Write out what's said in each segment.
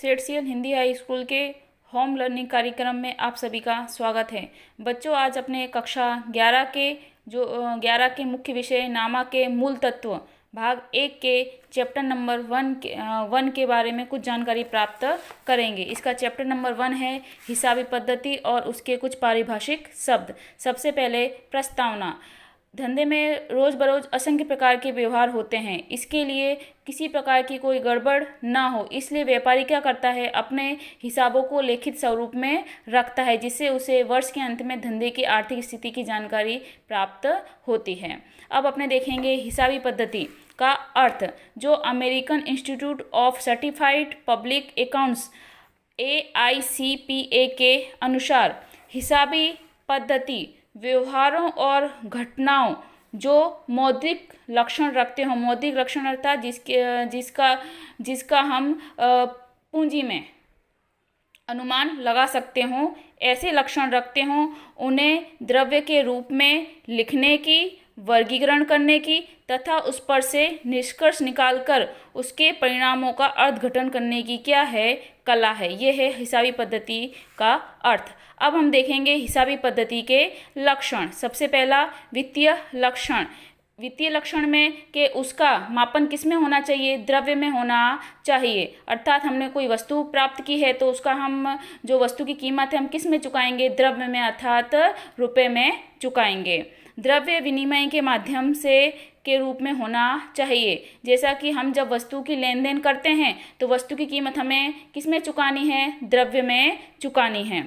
सेडसीएल Hindi high school के home learning कार्यक्रम में आप सभी का स्वागत है। बच्चों, आज अपने कक्षा 11 के 11 के मुख्य विषय नामा के मूल तत्व भाग 1 के चैप्टर नंबर 1 के बारे में कुछ जानकारी प्राप्त करेंगे। इसका चैप्टर नंबर 1 है हिसाबी पद्धति और उसके कुछ पारिभाषिक शब्द। सबसे पहले प्रस्तावना। धंधे में रोज़ बरोज़ असंख्य प्रकार के व्यवहार होते हैं। इसके लिए किसी प्रकार की कोई गड़बड़ ना हो, इसलिए व्यापारी क्या करता है, अपने हिसाबों को लिखित स्वरूप में रखता है, जिससे उसे वर्ष के अंत में धंधे की आर्थिक स्थिति की जानकारी प्राप्त होती है। अब अपने देखेंगे हिसाबी पद्धति का अर्थ। जो American institute of certified public accounts AICPA के अनुसार हिसाबी पद्धति व्यवहारों और घटनाओं जो मौद्रिक लक्षण रखते हो, मौद्रिक लक्षण अर्थात जिसका हम पूंजी में अनुमान लगा सकते हों, ऐसे लक्षण रखते हों, उन्हें द्रव्य के रूप में लिखने की, वर्गीकरण करने की तथा उस पर से निष्कर्ष निकालकर उसके परिणामों का अर्थघटन करने की क्या है, कला है। यह है हिसाबी पद्धति का अर्थ। अब हम देखेंगे हिसाबी पद्धति के लक्षण। सबसे पहला वित्तीय लक्षण। वित्तीय लक्षण में कि उसका मापन किस में होना चाहिए, द्रव्य में होना चाहिए। अर्थात हमने कोई वस्तु प्राप्त की है तो उसका हम जो वस्तु की कीमत है हम किस में चुकाएंगे, द्रव्य में अर्थात रुपए में चुकाएंगे। द्रव्य विनिमय के माध्यम से के रूप में होना चाहिए। जैसा कि हम जब वस्तु की लेन देन करते हैं तो वस्तु की कीमत हमें किस में चुकानी है, द्रव्य में चुकानी है।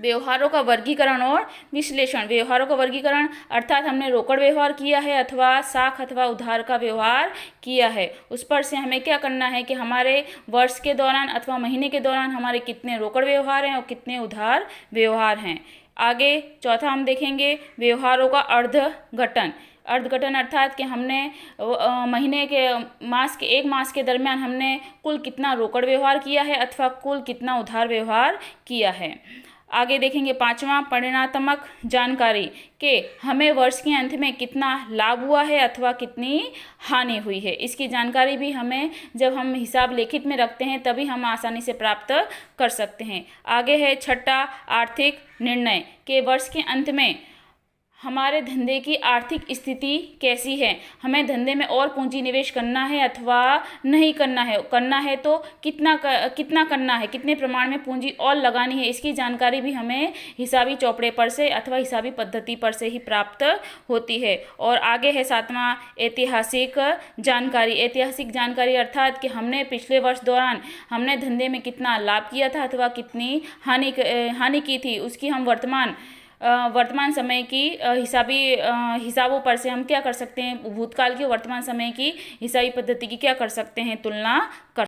व्यवहारों का वर्गीकरण और विश्लेषण। व्यवहारों का वर्गीकरण अर्थात हमने रोकड़ व्यवहार किया है अथवा साख अथवा उधार का व्यवहार किया है, उस पर से हमें क्या करना है कि हमारे वर्ष के दौरान अथवा महीने के दौरान हमारे कितने रोकड़ व्यवहार हैं और कितने उधार व्यवहार हैं। आगे चौथा हम देखेंगे व्यवहारों का अर्धघटन। अर्धघटन अर्थात कि हमने महीने के एक मास के दरमियान हमने कुल कितना रोकड़ व्यवहार किया है अथवा कुल कितना उधार व्यवहार किया है। आगे देखेंगे पांचवा परिणात्मक जानकारी कि हमें वर्ष के अंत में कितना लाभ हुआ है अथवा कितनी हानि हुई है। इसकी जानकारी भी हमें जब हम हिसाब लिखित में रखते हैं तभी हम आसानी से प्राप्त कर सकते हैं। आगे है छठा आर्थिक निर्णय कि वर्ष के अंत में हमारे धंधे की आर्थिक स्थिति कैसी है, हमें धंधे में और पूंजी निवेश करना है अथवा नहीं करना है तो कितना करना है, कितने प्रमाण में पूंजी और लगानी है। इसकी जानकारी भी हमें हिसाबी चौपड़े पर से अथवा हिसाबी पद्धति पर से ही प्राप्त होती है। और आगे है सातवां ऐतिहासिक जानकारी। ऐतिहासिक जानकारी अर्थात कि हमने पिछले वर्ष दौरान हमने धंधे में कितना लाभ किया था अथवा कितनी हानि की थी, उसकी हम वर्तमान समय की हिसाबों पर से हम क्या कर सकते हैं, भूतकाल की वर्तमान समय की हिसाबी पद्धति की क्या कर सकते हैं, तुलना कर